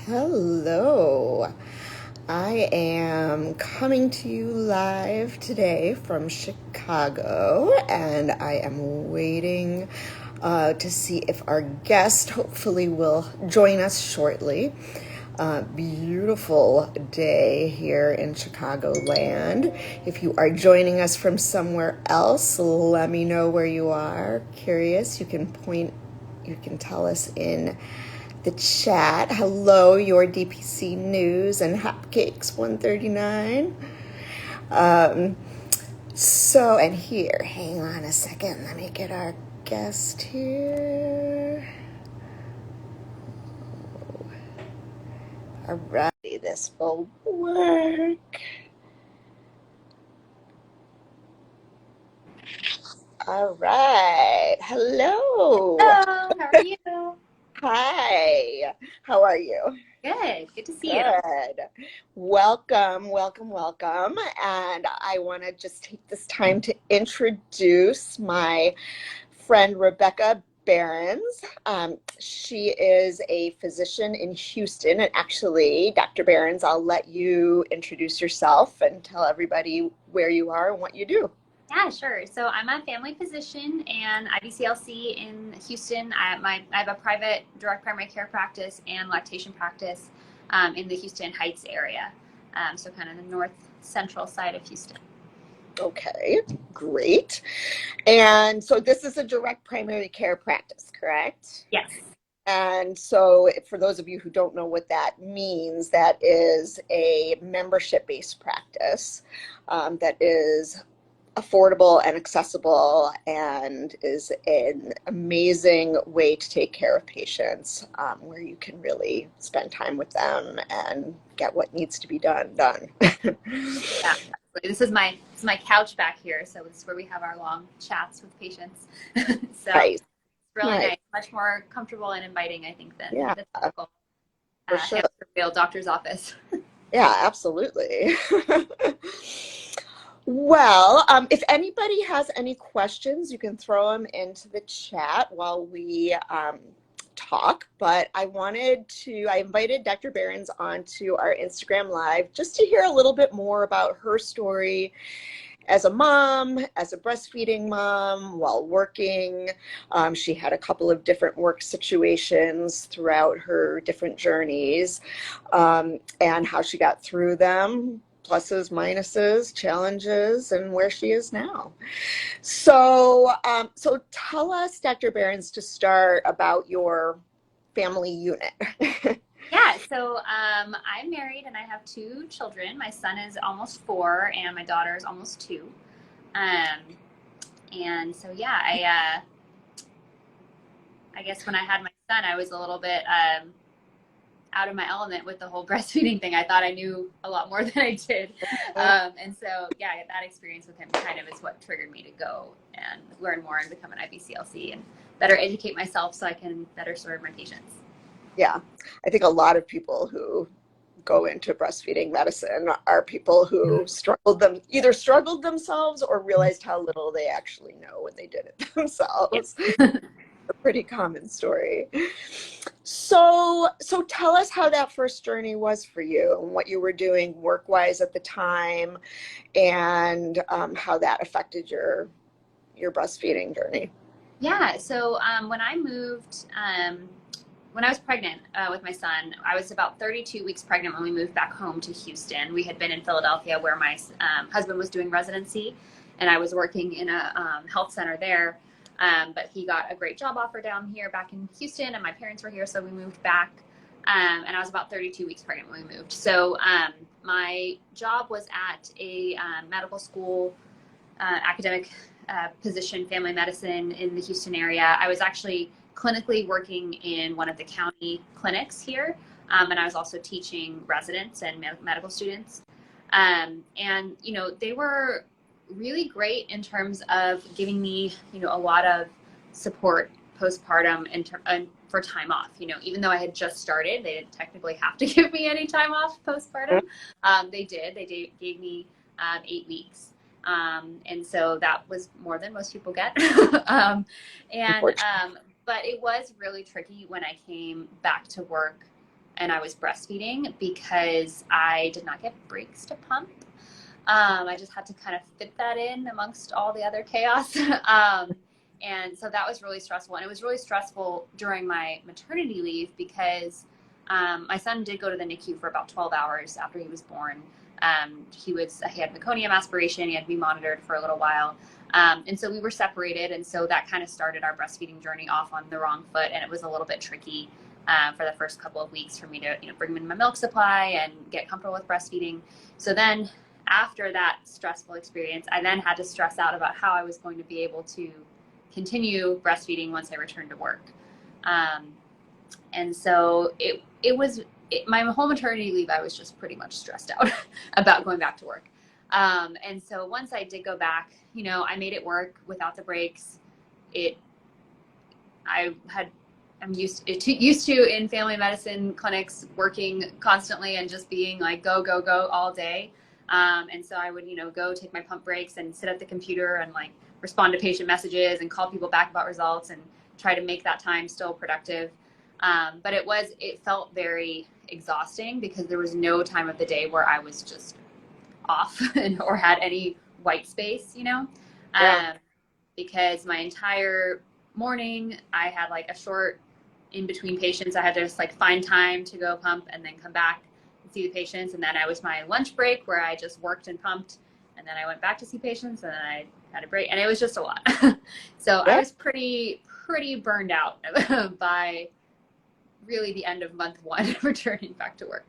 Hello. I am coming to you live today from Chicago, and I am waiting to see if our guest hopefully will join us shortly. Beautiful day here in Chicagoland. If you are joining us from somewhere else, let me know where you are. Curious, you can tell us in the chat. Hello, your DPC News and Hotcakes 139. And here, hang on a second. Let me get our guest here. Alrighty, this will work. All right. Hello. Hello, how are you? Hi. How are you? Good to see you. Good. Welcome, welcome, welcome. And I want to just take this time to introduce my friend Rebecca Berens. She is a physician in Houston. And actually, Dr. Berens, I'll let you introduce yourself and tell everybody where you are and what you do. Yeah, sure. So I'm a family physician and IBCLC in Houston. I have a private direct primary care practice and lactation practice in the Houston Heights area. So kind of the north central side of Houston. Okay, great. And so this is a direct primary care practice, correct? Yes. And so for those of you who don't know what that means, that is a membership-based practice that is affordable and accessible and is an amazing way to take care of patients, where you can really spend time with them and get what needs to be done. Yeah. This is my couch back here. So this is where we have our long chats with patients. So Nice. it's really Nice. nice, much more comfortable and inviting, I think, than Yeah, the typical for sure. hamster wheel doctor's office. Yeah, absolutely. Well, if anybody has any questions, you can throw them into the chat while we talk. But I invited Dr. Berens onto our Instagram Live just to hear a little bit more about her story as a mom, as a breastfeeding mom, while working. She had a couple of different work situations throughout her different journeys, and how she got through them, pluses, minuses, challenges, and where she is now. So tell us, Dr. Berens, to start about your family unit. Yeah, so I'm married and I have two children. My son is almost 4 and my daughter is almost 2. Um, and so, yeah, I guess when I had my son, I was a little bit out of my element with the whole breastfeeding thing. I thought I knew a lot more than I did. And so, yeah, that experience with him kind of is what triggered me to go and learn more and become an IBCLC and better educate myself so I can better serve my patients. Yeah, I think a lot of people who go into breastfeeding medicine are people who either struggled themselves or realized how little they actually know when they did it themselves. Yeah. A pretty common story. So tell us how that first journey was for you and what you were doing work-wise at the time, and how that affected your breastfeeding journey. Yeah, so when I was pregnant with my son, I was about 32 weeks pregnant when we moved back home to Houston. We had been in Philadelphia where my husband was doing residency, and I was working in a health center there. But he got a great job offer down here back in Houston, and my parents were here, so we moved back. And I was about 32 weeks pregnant when we moved. So my job was at a medical school, academic position, family medicine in the Houston area. I was actually clinically working in one of the county clinics here, and I was also teaching residents and medical students. And they were really great in terms of giving me a lot of support postpartum and for time off. Even though I had just started, they didn't technically have to give me any time off postpartum. They gave me 8 weeks. And so that was more than most people get. But it was really tricky when I came back to work and I was breastfeeding because I did not get breaks to pump. I just had to kind of fit that in amongst all the other chaos. And so that was really stressful. And it was really stressful during my maternity leave because my son did go to the NICU for about 12 hours after he was born. He had meconium aspiration. He had to be monitored for a little while. And so we were separated. And so that kind of started our breastfeeding journey off on the wrong foot. And it was a little bit tricky for the first couple of weeks for me to, bring him in my milk supply and get comfortable with breastfeeding. So then after that stressful experience, I then had to stress out about how I was going to be able to continue breastfeeding once I returned to work. And so my whole maternity leave, I was just pretty much stressed out about going back to work. And so once I did go back, I made it work without the breaks. I'm used to in family medicine clinics working constantly and just being like, go, go, go all day. And so I would, go take my pump breaks and sit at the computer and like respond to patient messages and call people back about results and try to make that time still productive. But it felt very exhausting because there was no time of the day where I was just off or had any white space, Yeah. Because my entire morning I had like a short in between patients. I had to just like find time to go pump and then come back and see the patients. And then I was my lunch break where I just worked and pumped. And then I went back to see patients and then I had a break and it was just a lot. So Yeah. I was pretty burned out by really the end of month 1 returning back to work.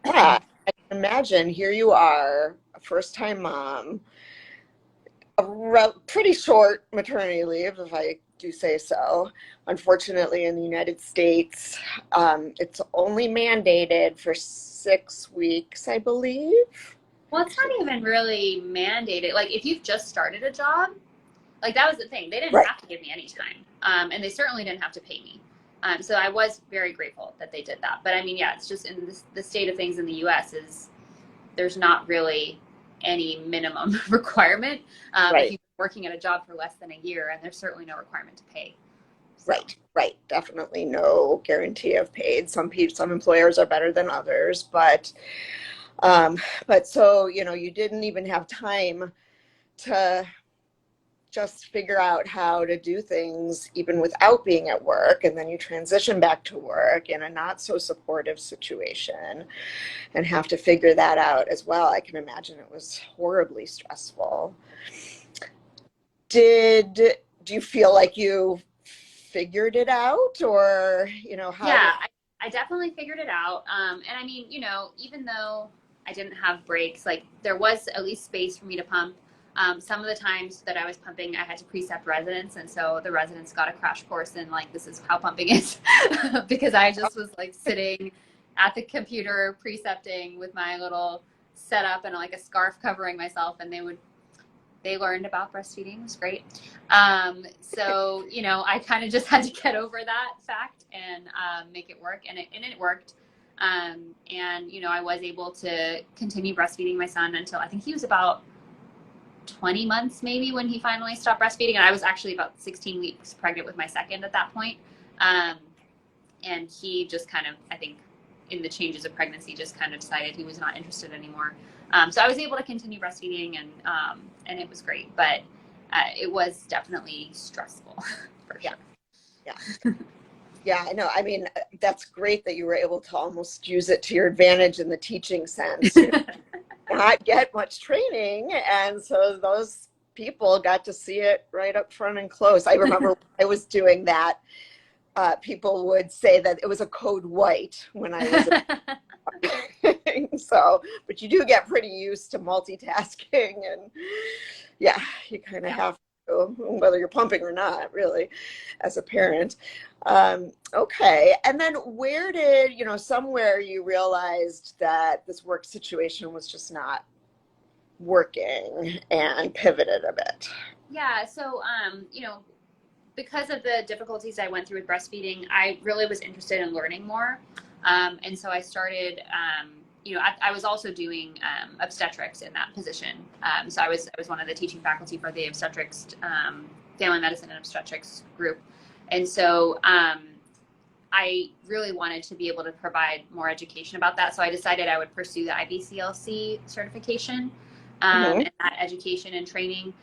Yeah. I can imagine here you are, a first-time mom, pretty short maternity leave, if I do say so. Unfortunately, in the United States, it's only mandated for 6 weeks, I believe. Well, it's not even really mandated. Like if you've just started a job, like that was the thing. They didn't Right. have to give me any time. And they certainly didn't have to pay me. So I was very grateful that they did that. But I mean, yeah, it's just in the state of things in the US is there's not really any minimum requirement if Right. you've been working at a job for less than a year, and there's certainly no requirement to pay. So. Right. Definitely no guarantee of paid. Some employers are better than others, but so, you didn't even have time to just figure out how to do things even without being at work, and then you transition back to work in a not so supportive situation and have to figure that out as well. I can imagine it was horribly stressful. Do you feel like you figured it out, or how Yeah, did? I definitely figured it out. And I mean, even though I didn't have breaks, like there was at least space for me to pump. Some of the times that I was pumping, I had to precept residents. And so the residents got a crash course in like, this is how pumping is because I just was like sitting at the computer precepting with my little setup and like a scarf covering myself. And they learned about breastfeeding. It was great. So, I kind of just had to get over that fact and make it work. And it worked. And, I was able to continue breastfeeding my son until I think he was about 20 months maybe when he finally stopped breastfeeding. And I was actually about 16 weeks pregnant with my second at that point. And he just kind of, I think, in the changes of pregnancy, just kind of decided he was not interested anymore. So I was able to continue breastfeeding, and it was great, but it was definitely stressful for Yeah. sure. Yeah. Yeah, I know. I mean, that's great that you were able to almost use it to your advantage in the teaching sense. Not get much training, and so those people got to see it right up front and close. I remember when I was doing that. People would say that it was a code white when I was so, but you do get pretty used to multitasking, and yeah, you kind of Yeah. have to, whether you're pumping or not, really, as a parent. Okay, and then where did, somewhere you realized that this work situation was just not working and pivoted a bit? Yeah. So, because of the difficulties I went through with breastfeeding, I really was interested in learning more. And so I started, I was also doing obstetrics in that position. So I was one of the teaching faculty for the obstetrics, family medicine and obstetrics group. And so I really wanted to be able to provide more education about that. So I decided I would pursue the IBCLC certification, Mm-hmm. and that education and training.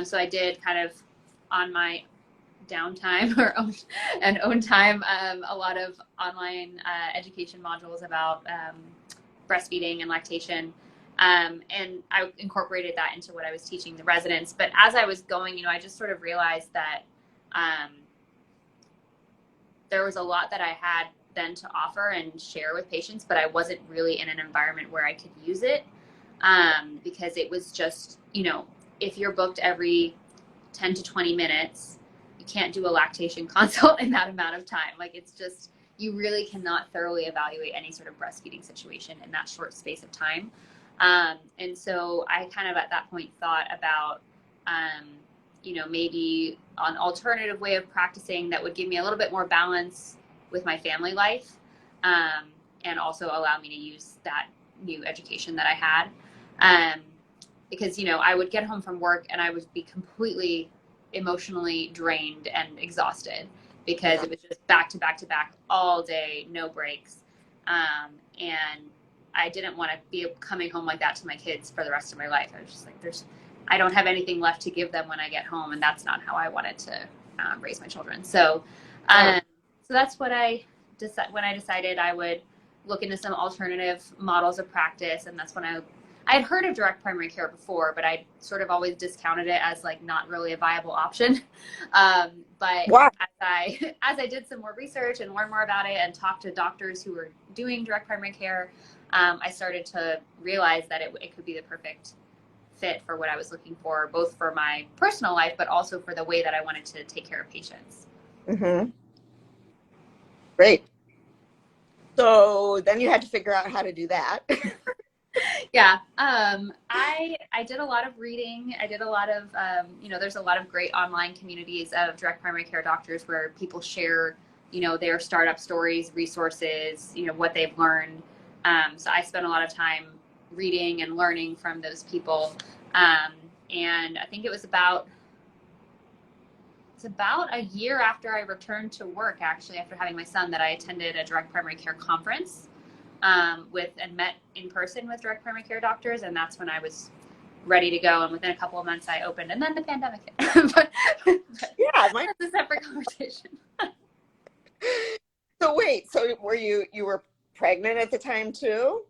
So I did kind of on my downtime or own time, a lot of online education modules about breastfeeding and lactation. And I incorporated that into what I was teaching the residents. But as I was going, I just sort of realized that there was a lot that I had then to offer and share with patients, but I wasn't really in an environment where I could use it, because it was just, if you're booked every 10 to 20 minutes, you can't do a lactation consult in that amount of time. Like, it's just, you really cannot thoroughly evaluate any sort of breastfeeding situation in that short space of time. And so I kind of at that point thought about, maybe an alternative way of practicing that would give me a little bit more balance with my family life, and also allow me to use that new education that I had. Because, I would get home from work and I would be completely emotionally drained and exhausted because it was just back to back to back all day, no breaks. And I didn't want to be coming home like that to my kids for the rest of my life. I was just like, I don't have anything left to give them when I get home, and that's not how I wanted to raise my children. So, so that's what when I decided I would look into some alternative models of practice, and that's when I had heard of direct primary care before, but I sort of always discounted it as like not really a viable option. But Wow. as I did some more research and learn more about it and talk to doctors who were doing direct primary care, I started to realize that it could be the perfect fit for what I was looking for, both for my personal life, but also for the way that I wanted to take care of patients. Mm-hmm. Great. So then you had to figure out how to do that. Yeah. I did a lot of reading. I did a lot of, there's a lot of great online communities of direct primary care doctors where people share, their startup stories, resources, what they've learned. So I spent a lot of time reading and learning from those people. And I think it was about a year after I returned to work, actually, after having my son, that I attended a direct primary care conference and met in person with direct primary care doctors. And that's when I was ready to go. And within a couple of months I opened, and then the pandemic hit. but Yeah. that's a separate conversation. So wait, so you were pregnant at the time too?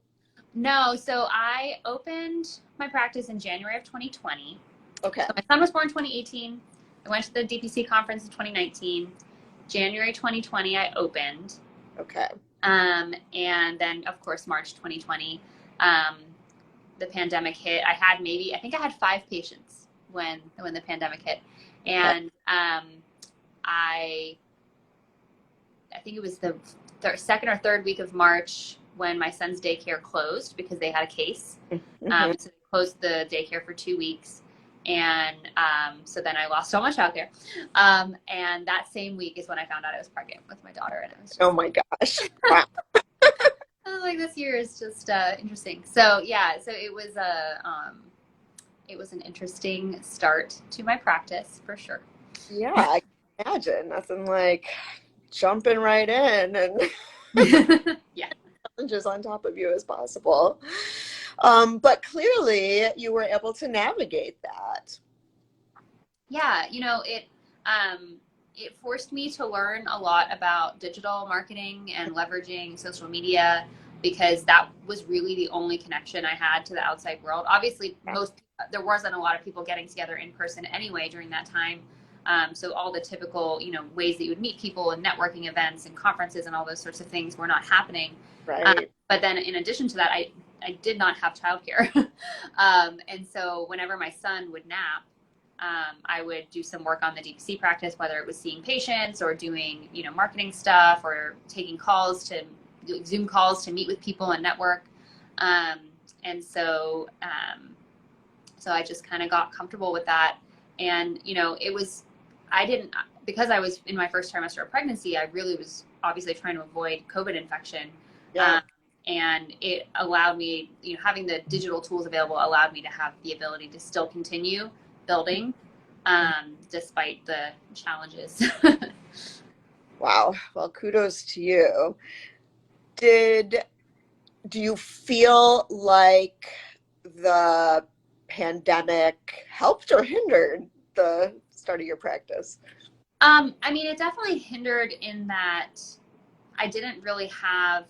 No, so I opened my practice in January of 2020. Okay. So my son was born in 2018. I went to the DPC conference in 2019. January 2020, I opened. Okay. And then, of course, March 2020, the pandemic hit. I think I had 5 patients when the pandemic hit. And I think it was the second or third week of March when my son's daycare closed because they had a case. Mm-hmm. So they closed the daycare for 2 weeks. And so then I lost all my childcare. And that same week is when I found out I was pregnant with my daughter. And it was just, Oh my gosh. Wow. like, this year is just interesting. So yeah, so it was an interesting start to my practice for sure. Yeah, I can imagine. Nothing like jumping right in and Yeah. challenges on top of you as possible. But clearly you were able to navigate that. Yeah, it forced me to learn a lot about digital marketing and leveraging social media because that was really the only connection I had to the outside world. Obviously, there wasn't a lot of people getting together in person anyway during that time. So all the typical, ways that you would meet people and networking events and conferences and all those sorts of things were not happening. Right. But then in addition to that, I did not have childcare. And so whenever my son would nap, I would do some work on the DPC practice, whether it was seeing patients or doing, marketing stuff or taking Zoom calls to meet with people and network. And so I just kind of got comfortable with that. And, because I was in my first trimester of pregnancy, I really was obviously trying to avoid COVID infection. Yeah. And it allowed me, having the digital tools available allowed me to have the ability to still continue building, despite the challenges. Wow. Well, kudos to you. Did do you feel like the pandemic helped or hindered the start of your practice? I mean, it definitely hindered in that I didn't really have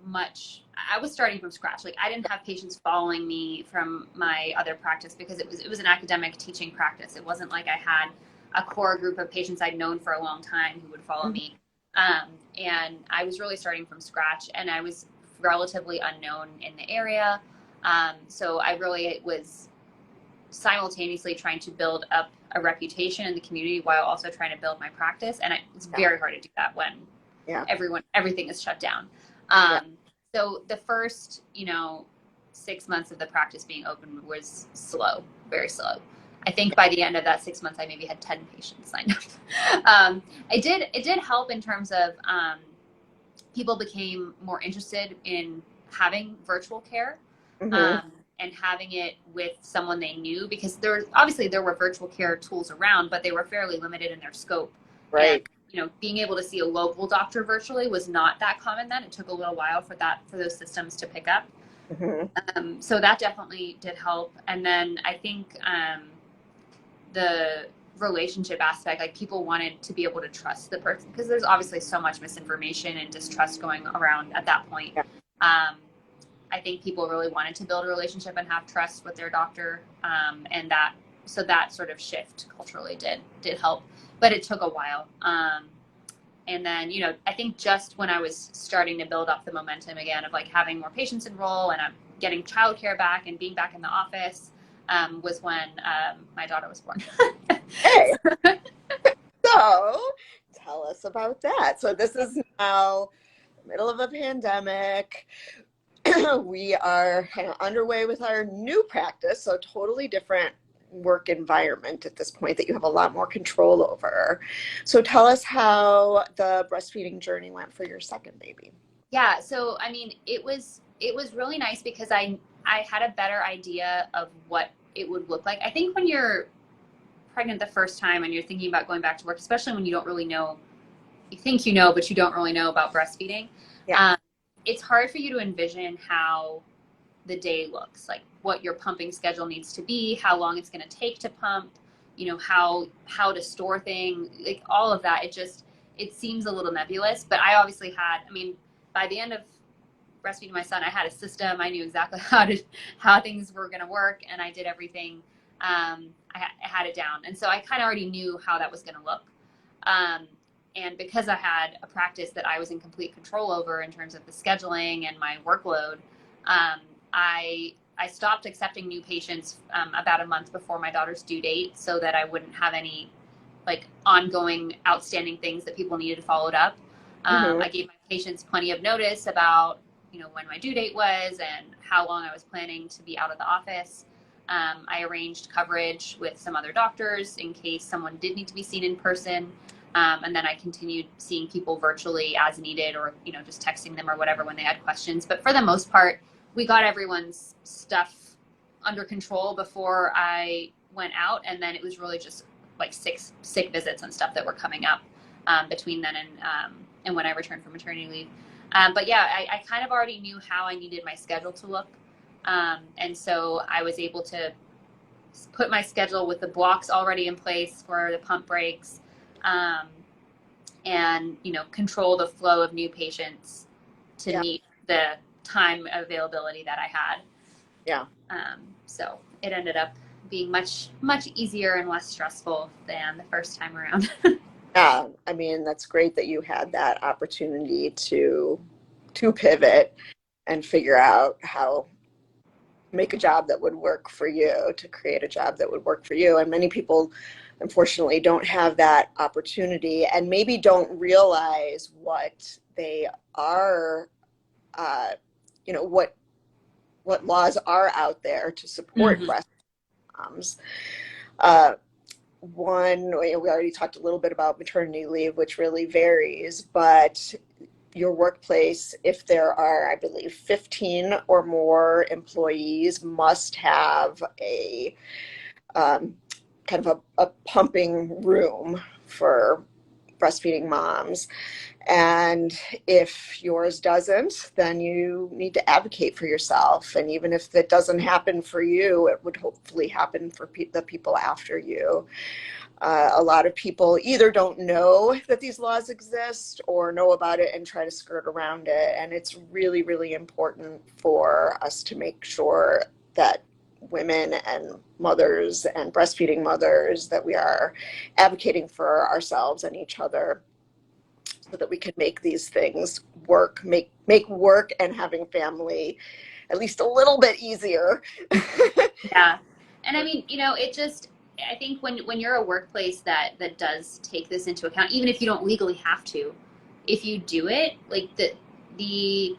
much. I was starting from scratch. Like I didn't have patients following me from my other practice because it was an academic teaching practice. It wasn't like I had a core group of patients I'd known for a long time who would follow me. And I was really starting from scratch, and I was relatively unknown in the area. So I really was simultaneously trying to build up a reputation in the community while also trying to build my practice. And it's very hard to do that when Yeah. everything is shut down. Yeah. So the first, 6 months of the practice being open was slow, very slow. I think by the end of that 6 months, I maybe had 10 patients signed up. It did help in terms of people became more interested in having virtual care. Mm-hmm. And having it with someone they knew, because there were virtual care tools around, but they were fairly limited in their scope. And Right. being able to see a local doctor virtually was not that common then. It took a little while for those systems to pick up. Mm-hmm. So that definitely did help. And then I think the relationship aspect, like people wanted to be able to trust the person, because there's obviously so much misinformation and distrust going around at that point. Yeah. I think people really wanted to build a relationship and have trust with their doctor, and that sort of shift culturally did help, but it took a while. And then I think just when I was starting to build up the momentum again of like having more patients enroll, and I'm getting childcare back and being back in the office, was when my daughter was born. Hey, so tell us about that. So this is now the middle of a pandemic. We are kind of underway with our new practice, so totally different work environment at this point that you have a lot more control over. So tell us how the breastfeeding journey went for your second baby. Yeah, so I mean, it was really nice because I had a better idea of what it would look like. I think when you're pregnant the first time and you're thinking about going back to work, especially when you don't really know, you think you know, but you don't really know about breastfeeding. Yeah. Um, it's hard for you to envision how the day looks, like what your pumping schedule needs to be, how long it's going to take to pump, how to store things, like all of that. It seems a little nebulous, but I obviously I mean, by the end of breastfeeding my son, I had a system. I knew exactly how things were going to work, and I did everything. I had it down, and so I kind of already knew how that was going to look. Um, and because I had a practice that I was in complete control over in terms of the scheduling and my workload, I stopped accepting new patients about a month before my daughter's due date, so that I wouldn't have any like ongoing outstanding things that people needed followed up. Mm-hmm. I gave my patients plenty of notice about when my due date was and how long I was planning to be out of the office. I arranged coverage with some other doctors in case someone did need to be seen in person. And then I continued seeing people virtually as needed, or just texting them or whatever when they had questions. But for the most part, we got everyone's stuff under control before I went out, and then it was really just like 6 sick visits and stuff that were coming up between then and when I returned from maternity leave. But yeah, I kind of already knew how I needed my schedule to look, and so I was able to put my schedule with the blocks already in place for the pump breaks, um, and control the flow of new patients to Yeah. meet the time availability that I had. Yeah. So it ended up being much easier and less stressful than the first time around. Yeah. I mean, that's great that you had that opportunity to pivot and figure out how make a job that would work for you, to create a job that would work for you. And many people, unfortunately, don't have that opportunity and maybe don't realize what they are, uh, what laws are out there to support Mm-hmm. breast moms. Uh, One, we already talked a little bit about maternity leave, which really varies, but your workplace, if there are, I believe, 15 or more employees, must have a kind of a pumping room for breastfeeding moms. And if yours doesn't, then you need to advocate for yourself. And even if it doesn't happen for you, it would hopefully happen for the people after you. A lot of people either don't know that these laws exist or know about it and try to skirt around it. And it's really, really important for us to make sure that women and mothers and breastfeeding mothers, that we are advocating for ourselves and each other, so that we can make these things work, make work and having family at least a little bit easier. Yeah. And I mean, it just, I think when you're a workplace that does take this into account, even if you don't legally have to, if you do it, like the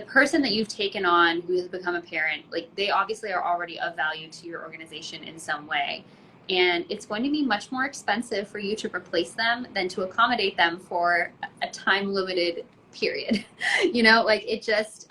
person that you've taken on who has become a parent, like they obviously are already of value to your organization in some way. And it's going to be much more expensive for you to replace them than to accommodate them for a time limited period. Like it just,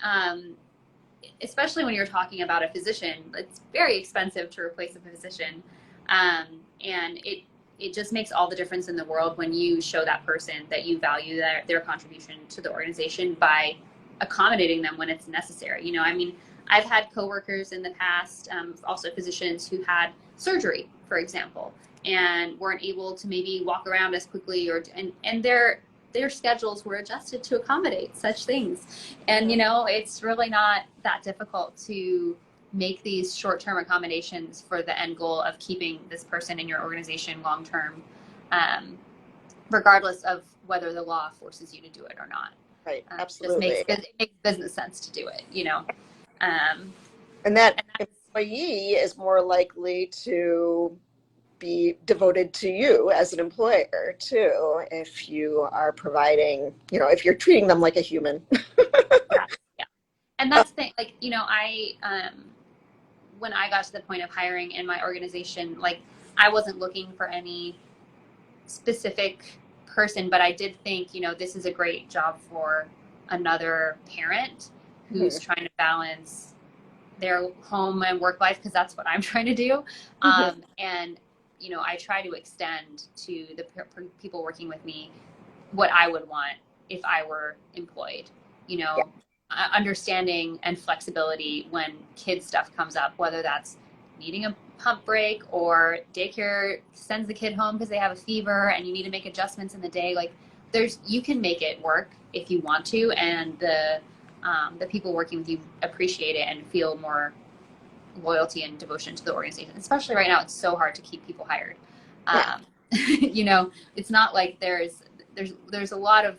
especially when you're talking about a physician, it's very expensive to replace a physician. And it just makes all the difference in the world when you show that person that you value their contribution to the organization by accommodating them when it's necessary. I mean, I've had coworkers in the past, also physicians who had surgery, for example, and weren't able to maybe walk around as quickly, and their schedules were adjusted to accommodate such things. And it's really not that difficult to make these short-term accommodations for the end goal of keeping this person in your organization long-term, regardless of whether the law forces you to do it or not. Right, absolutely. It makes business sense to do it, And that employee is more likely to be devoted to you as an employer too, if you are providing, if you're treating them like a human. Yeah. And that's the thing, like, when I got to the point of hiring in my organization, like I wasn't looking for any specific person, but I did think, this is a great job for another parent who's trying to balance their home and work life, because that's what I'm trying to do. And, I try to extend to the people working with me what I would want if I were employed, understanding and flexibility when kid stuff comes up, whether that's needing a pump break or daycare sends the kid home because they have a fever and you need to make adjustments in the day. Like you can make it work if you want to, and the people working with you appreciate it and feel more loyalty and devotion to the organization. Especially right now, it's so hard to keep people hired. It's not like there's a lot of,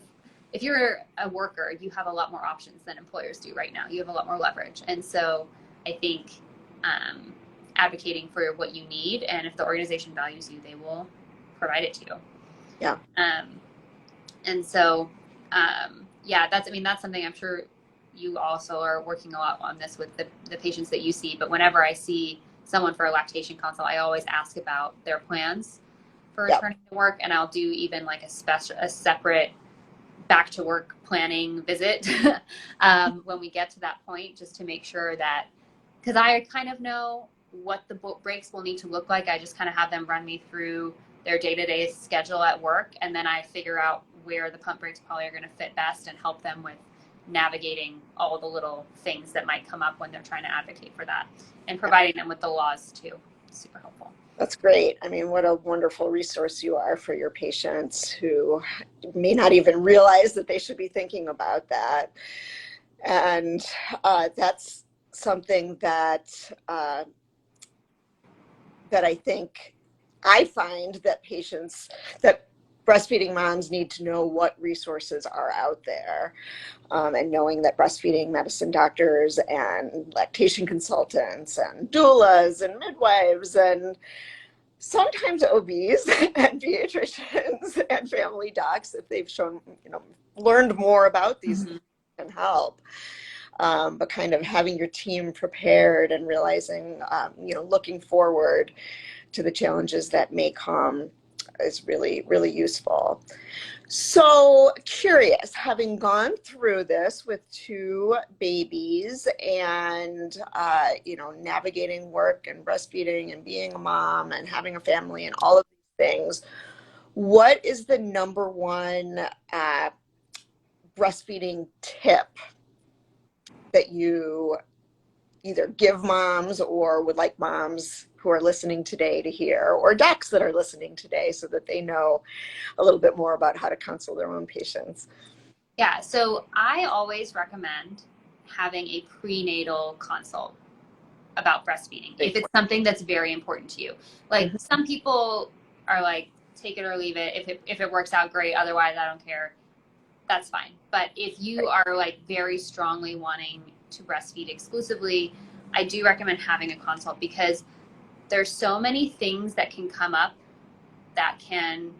if you're a worker, you have a lot more options than employers do right now. You have a lot more leverage. And so I think advocating for what you need, and if the organization values you, they will provide it to you. Yeah. And so, that's something I'm sure you also are working a lot on this with the patients that you see. But whenever I see someone for a lactation consult, I always ask about their plans for returning to work. And I'll do even like a separate back to work planning visit when we get to that point, just to make sure that, because I kind of know what the breaks will need to look like. I just kind of have them run me through their day-to-day schedule at work, and then I figure out where the pump breaks probably are going to fit best and help them with navigating all the little things that might come up when they're trying to advocate for that, and providing them with the laws too. Super helpful. That's great. I mean, what a wonderful resource you are for your patients who may not even realize that they should be thinking about that. And that's something that I think I find that breastfeeding moms need to know what resources are out there, and knowing that breastfeeding medicine doctors and lactation consultants and doulas and midwives and sometimes OBs and pediatricians and family docs, if they've learned more about these things, can help. But kind of having your team prepared and realizing, looking forward to the challenges that may come is really, really useful. So curious, having gone through this with 2 babies and, navigating work and breastfeeding and being a mom and having a family and all of these things, What is the number one breastfeeding tip that you either give moms or would like moms who are listening today to hear, or docs that are listening today, so that they know a little bit more about how to counsel their own patients? Yeah, so I always recommend having a prenatal consult about breastfeeding if it's something that's very important to you. Like some people are like, take it or leave it. If it works out, great. Otherwise, I don't care. That's fine. But if you are like very strongly wanting to breastfeed exclusively, I do recommend having a consult, because there's so many things that can come up that can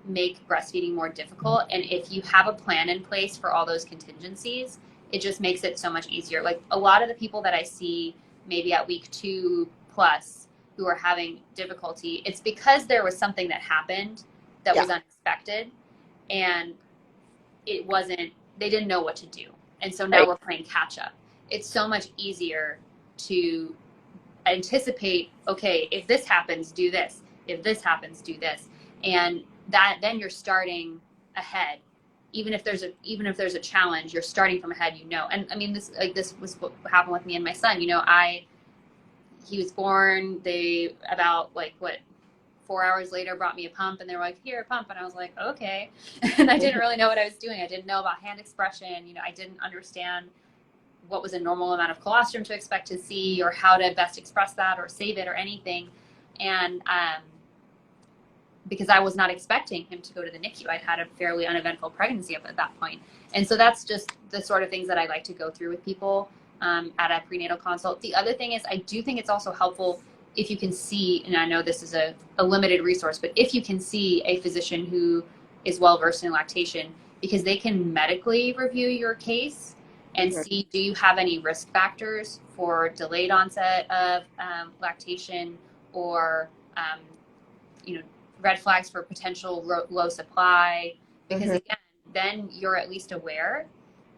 make breastfeeding more difficult. And if you have a plan in place for all those contingencies, it just makes it so much easier. Like a lot of the people that I see maybe at week 2 plus who are having difficulty, it's because there was something that happened that was unexpected, and they didn't know what to do. And so now we're playing catch up. It's so much easier to anticipate, okay, if this happens, do this. If this happens, do this. And then you're starting ahead. Even if there's a challenge, you're starting from ahead, And I mean, this was what happened with me and my son. He was born, they about 4 hours later brought me a pump, and they were like, here, pump. And I was like, okay. And I didn't really know what I was doing. I didn't know about hand expression. I didn't understand what was a normal amount of colostrum to expect to see, or how to best express that or save it or anything. And because I was not expecting him to go to the NICU. I'd had a fairly uneventful pregnancy up at that point. And so that's just the sort of things that I like to go through with people at a prenatal consult. The other thing is, I do think it's also helpful if you can see, and I know this is a limited resource, but if you can see a physician who is well-versed in lactation, because they can medically review your case and see, do you have any risk factors for delayed onset of lactation, or, red flags for potential low supply, because again, then you're at least aware,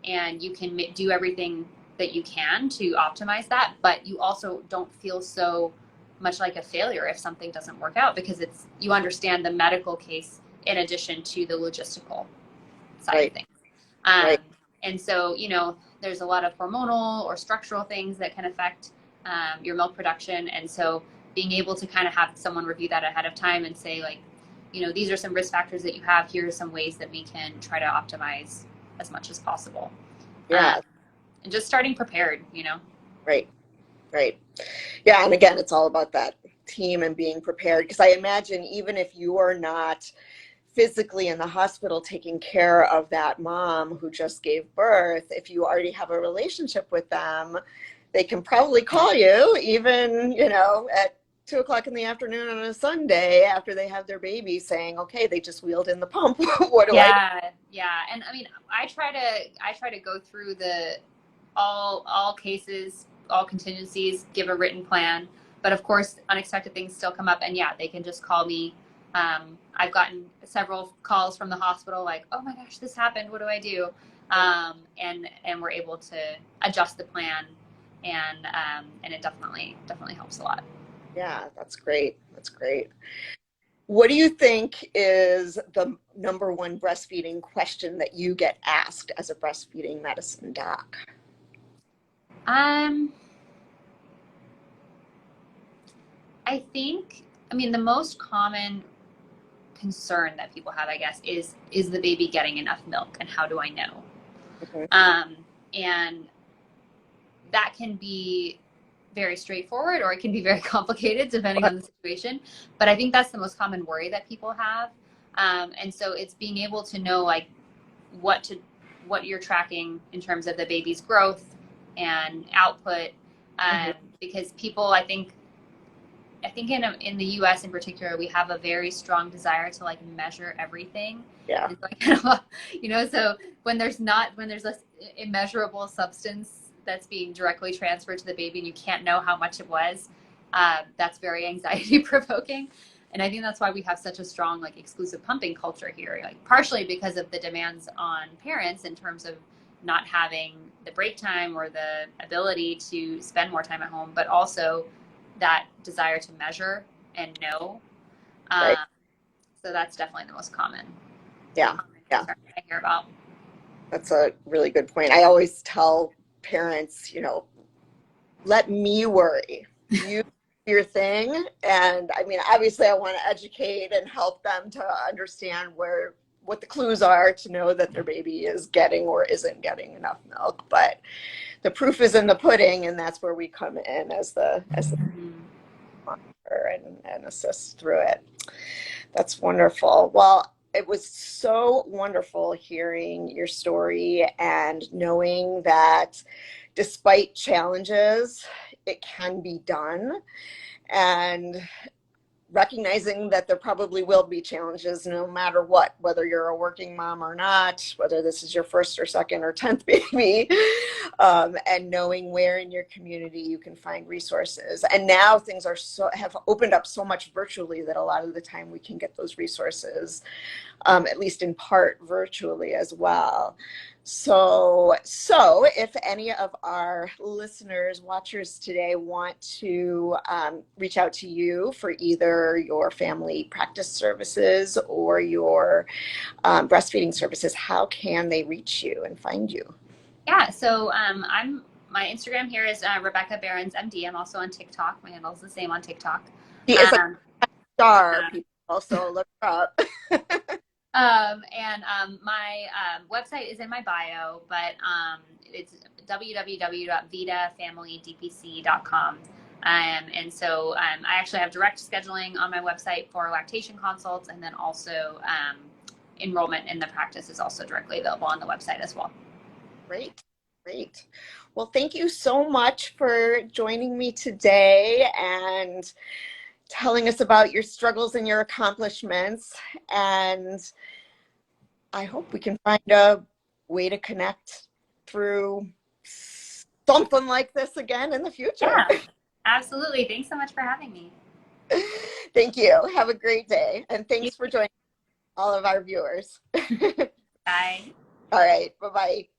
and you can do everything that you can to optimize that, but you also don't feel so much like a failure if something doesn't work out, because you understand the medical case in addition to the logistical side of things. And so, there's a lot of hormonal or structural things that can affect your milk production. And so being able to kind of have someone review that ahead of time and say, these are some risk factors that you have. Here are some ways that we can try to optimize as much as possible. And just starting prepared, Right. Yeah. And again, it's all about that team and being prepared. Because I imagine even if you are not physically in the hospital taking care of that mom who just gave birth, if you already have a relationship with them, they can probably call you even, at 2:00 in the afternoon on a Sunday after they have their baby, saying, okay, they just wheeled in the pump. What do I? Yeah. And I mean, I try to go through all cases, all contingencies, give a written plan. But of course, unexpected things still come up, and they can just call me. I've gotten several calls from the hospital, like, oh my gosh, this happened. What do I do? And we're able to adjust the plan, and it definitely helps a lot. Yeah, that's great. What do you think is the number one breastfeeding question that you get asked as a breastfeeding medicine doc? I think, the most common concern that people have, I guess, is the baby getting enough milk, and how do I know? And that can be very straightforward, or it can be very complicated depending on the situation. But I think that's the most common worry that people have. And so it's being able to know what you're tracking in terms of the baby's growth and output, because people, I think in the U.S. in particular, we have a very strong desire to measure everything. Yeah. So when there's this immeasurable substance that's being directly transferred to the baby, and you can't know how much it was, that's very anxiety provoking. And I think that's why we have such a strong exclusive pumping culture here, partially because of the demands on parents in terms of not having the break time or the ability to spend more time at home, but also that desire to measure and know. So that's definitely the most common. Yeah. Yeah. Concern I hear about. That's a really good point. I always tell parents, let me worry. You do your thing. And I mean, obviously I want to educate and help them to understand what the clues are to know that their baby is getting or isn't getting enough milk. But the proof is in the pudding, and that's where we come in as the monitor and assist through it. That's wonderful. Well, it was so wonderful hearing your story and knowing that despite challenges, it can be done. And recognizing that there probably will be challenges no matter what, whether you're a working mom or not, whether this is your first or second or 10th baby, and knowing where in your community you can find resources. And now things have opened up so much virtually that a lot of the time we can get those resources, at least in part virtually as well. So if any of our listeners, watchers today want to reach out to you for either your family practice services or your breastfeeding services, how can they reach you and find you? Yeah, so my Instagram here is Rebecca Berens MD. I'm also on TikTok. My handle is the same on TikTok. She is a star. People also look her up. My website is in my bio, but it's www.vidafamilydpc.com. And so I actually have direct scheduling on my website for lactation consults, and then also enrollment in the practice is also directly available on the website as well. Great. Well, thank you so much for joining me today and telling us about your struggles and your accomplishments. And I hope we can find a way to connect through something like this again in the future. Yeah, absolutely. Thanks so much for having me. Thank you. Have a great day. And thanks for joining all of our viewers. Bye. All right. Bye-bye.